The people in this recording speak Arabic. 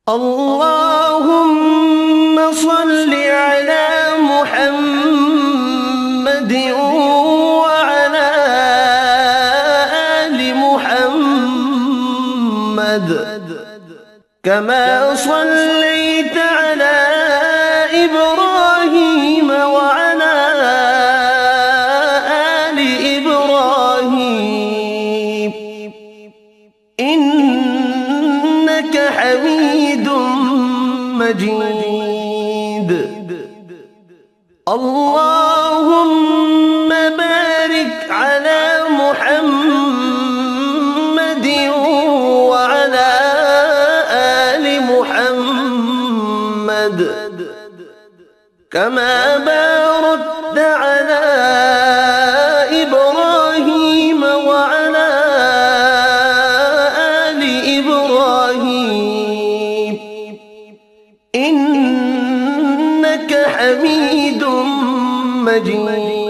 اللهم صل على محمد وعلى آل محمد كما صليت على إبراهيم وعلى آل إبراهيم إنك حميد مجيد. اللهم بارك على محمد وعلى آل محمد كما باركت على إبراهيم وعلى آل إبراهيم إنك حميد مجيد.